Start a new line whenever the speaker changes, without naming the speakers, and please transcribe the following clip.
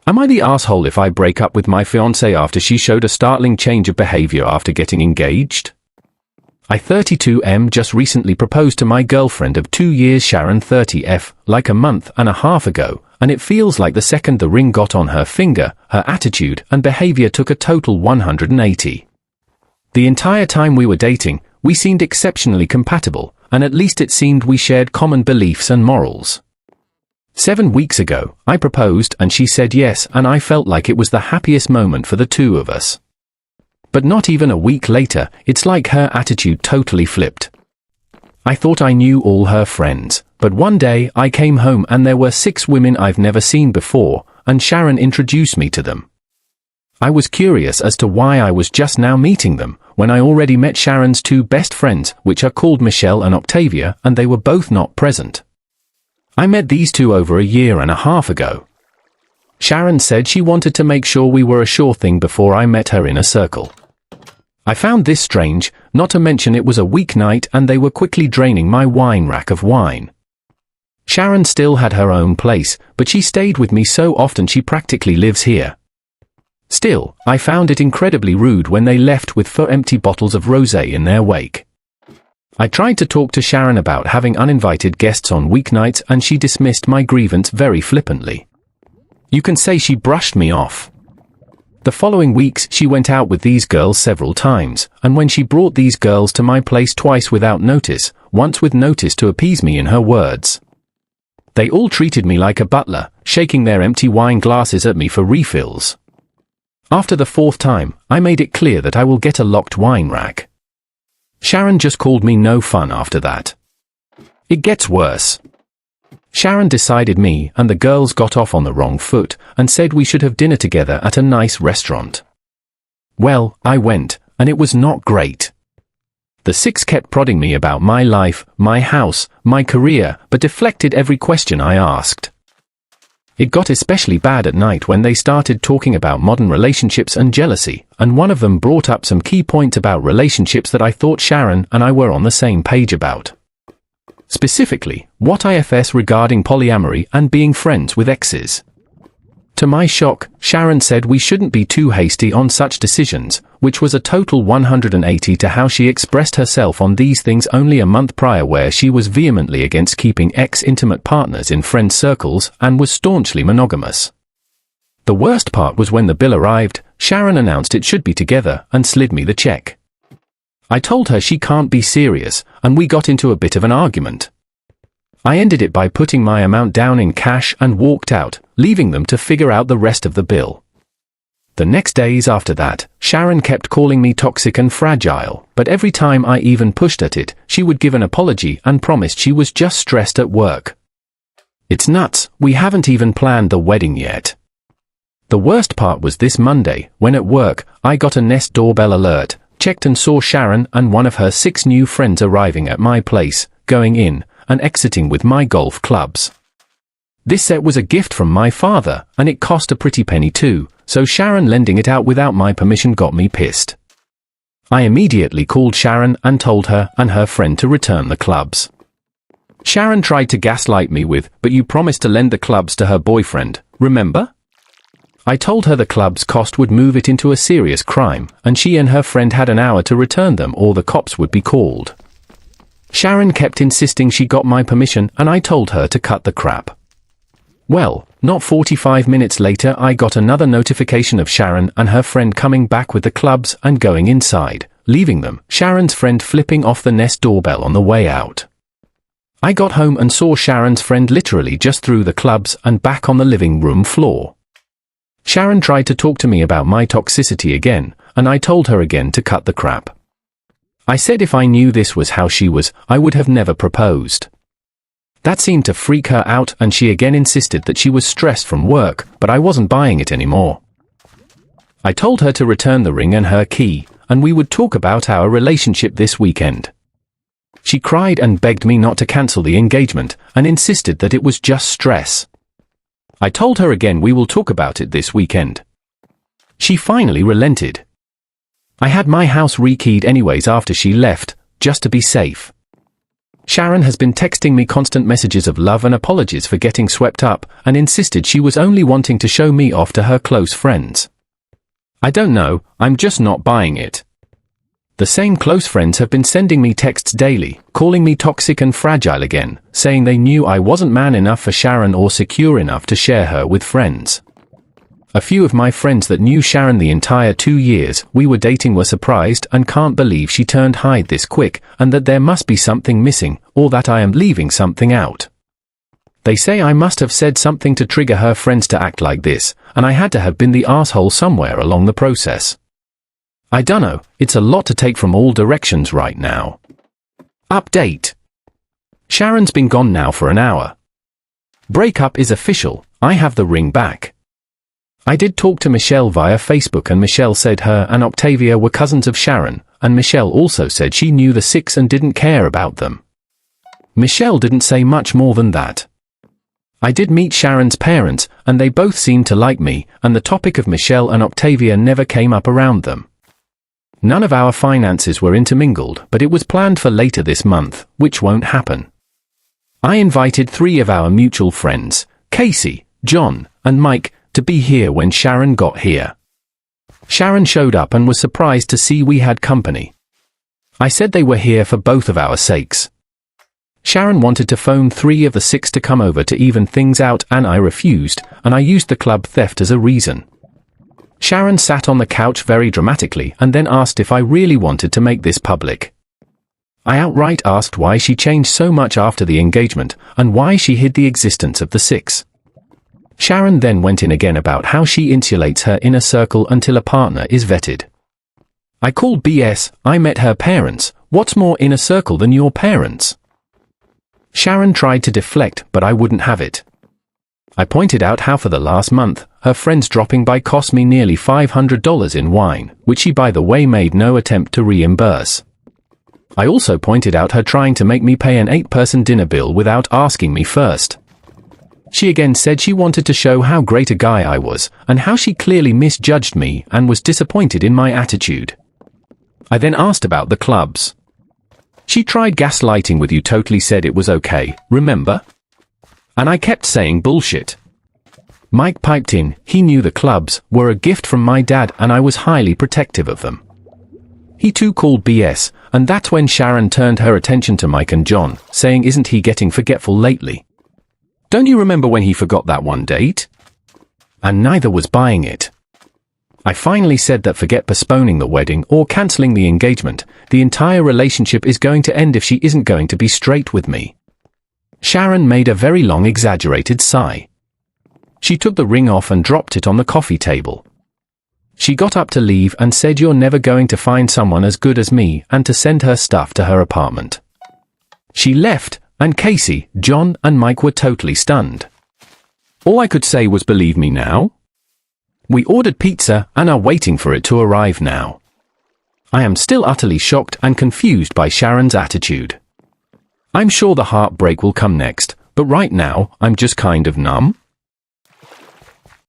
Am I the asshole if I break up with my fiance after she showed a startling change of behavior after getting engaged? I 32M just recently proposed to my girlfriend of 2 years Sharon 30F like a month and a half ago, and it feels like the second the ring got on her finger, her attitude and behavior took a total 180. The entire time we were dating, we seemed exceptionally compatible, and at least it seemed we shared common beliefs and morals. 7 weeks ago, I proposed and she said yes, and I felt like it was the happiest moment for the two of us. But not even a week later, it's like her attitude totally flipped. I thought I knew all her friends, but one day I came home and there were 6 women I've never seen before, and Sharon introduced me to them. I was curious as to why I was just now meeting them, when I already met Sharon's 2 best friends, which are called Michelle and Octavia, and they were both not present. I met these 2 over a year and a half ago. Sharon said she wanted to make sure we were a sure thing before I met her in a circle. I found this strange, not to mention it was a weeknight and they were quickly draining my wine rack of wine. Sharon still had her own place, but she stayed with me so often she practically lives here. Still, I found it incredibly rude when they left with 4 empty bottles of rosé in their wake. I tried to talk to Sharon about having uninvited guests on weeknights and she dismissed my grievance very flippantly. You can say she brushed me off. The following weeks she went out with these girls several times, and when she brought these girls to my place twice without notice, once with notice to appease me in her words. They all treated me like a butler, shaking their empty wine glasses at me for refills. After the 4th time, I made it clear that I will get a locked wine rack. Sharon just called me no fun after that. It gets worse. Sharon decided me and the girls got off on the wrong foot and said we should have dinner together at a nice restaurant. Well, I went, and it was not great. The 6 kept prodding me about my life, my house, my career, but deflected every question I asked. It got especially bad at night when they started talking about modern relationships and jealousy, and one of them brought up some key points about relationships that I thought Sharon and I were on the same page about. Specifically, what IFS regarding polyamory and being friends with exes. To my shock, Sharon said we shouldn't be too hasty on such decisions, which was a total 180 to how she expressed herself on these things only a month prior, where she was vehemently against keeping ex-intimate partners in friend circles and was staunchly monogamous. The worst part was when the bill arrived, Sharon announced it should be together and slid me the check. I told her she can't be serious, and we got into a bit of an argument. I ended it by putting my amount down in cash and walked out, leaving them to figure out the rest of the bill. The next days after that, Sharon kept calling me toxic and fragile, but every time I even pushed at it, she would give an apology and promised she was just stressed at work. It's nuts, we haven't even planned the wedding yet. The worst part was this Monday, when at work, I got a Nest doorbell alert, checked and saw Sharon and one of her 6 new friends arriving at my place, going in, and exiting with my golf clubs. This set was a gift from my father, and it cost a pretty penny too, so Sharon lending it out without my permission got me pissed. I immediately called Sharon and told her and her friend to return the clubs. Sharon tried to gaslight me with, "But you promised to lend the clubs to her boyfriend, remember?" I told her the club's cost would move it into a serious crime, and she and her friend had an hour to return them or the cops would be called. Sharon kept insisting she got my permission, and I told her to cut the crap. Well, not 45 minutes later I got another notification of Sharon and her friend coming back with the clubs and going inside, leaving them, Sharon's friend flipping off the Nest doorbell on the way out. I got home and saw Sharon's friend literally just threw the clubs and back on the living room floor. Sharon tried to talk to me about my toxicity again, and I told her again to cut the crap. I said if I knew this was how she was, I would have never proposed. That seemed to freak her out, and she again insisted that she was stressed from work, but I wasn't buying it anymore. I told her to return the ring and her key, and we would talk about our relationship this weekend. She cried and begged me not to cancel the engagement, and insisted that it was just stress. I told her again we will talk about it this weekend. She finally relented. I had my house rekeyed anyways after she left, just to be safe. Sharon has been texting me constant messages of love and apologies for getting swept up, and insisted she was only wanting to show me off to her close friends. I don't know, I'm just not buying it. The same close friends have been sending me texts daily, calling me toxic and fragile again, saying they knew I wasn't man enough for Sharon or secure enough to share her with friends. A few of my friends that knew Sharon the entire 2 years we were dating were surprised and can't believe she turned hide this quick, and that there must be something missing, or that I am leaving something out. They say I must have said something to trigger her friends to act like this, and I had to have been the asshole somewhere along the process. I dunno, it's a lot to take from all directions right now. Update. Sharon's been gone now for an hour. Breakup is official, I have the ring back. I did talk to Michelle via Facebook, and Michelle said her and Octavia were cousins of Sharon, and Michelle also said she knew the six and didn't care about them. Michelle didn't say much more than that. I did meet Sharon's parents, and they both seemed to like me, and the topic of Michelle and Octavia never came up around them. None of our finances were intermingled, but it was planned for later this month, which won't happen. I invited 3 of our mutual friends, Casey, John, and Mike, to be here when Sharon got here. Sharon showed up and was surprised to see we had company. I said they were here for both of our sakes. Sharon wanted to phone 3 of the 6 to come over to even things out, and I refused, and I used the club theft as a reason. Sharon sat on the couch very dramatically and then asked if I really wanted to make this public. I outright asked why she changed so much after the engagement, and why she hid the existence of the 6. Sharon then went in again about how she insulates her inner circle until a partner is vetted. I called BS, I met her parents, what's more inner circle than your parents? Sharon tried to deflect, but I wouldn't have it. I pointed out how for the last month, her friends dropping by cost me nearly $500 in wine, which she by the way made no attempt to reimburse. I also pointed out her trying to make me pay an 8-person dinner bill without asking me first. She again said she wanted to show how great a guy I was, and how she clearly misjudged me and was disappointed in my attitude. I then asked about the clubs. She tried gaslighting with you, totally said it was okay, remember? And I kept saying bullshit. Mike piped in, he knew the clubs were a gift from my dad and I was highly protective of them. He too called BS, and that's when Sharon turned her attention to Mike and John, saying isn't he getting forgetful lately? Don't you remember when he forgot that one date? And neither was buying it. I finally said that forget postponing the wedding or cancelling the engagement, the entire relationship is going to end if she isn't going to be straight with me. Sharon made a very long exaggerated sigh. She took the ring off and dropped it on the coffee table. She got up to leave and said you're never going to find someone as good as me, and to send her stuff to her apartment. She left, and Casey, John, and Mike were totally stunned. All I could say was believe me now? We ordered pizza and are waiting for it to arrive now. I am still utterly shocked and confused by Sharon's attitude. I'm sure the heartbreak will come next, but right now, I'm just kind of numb.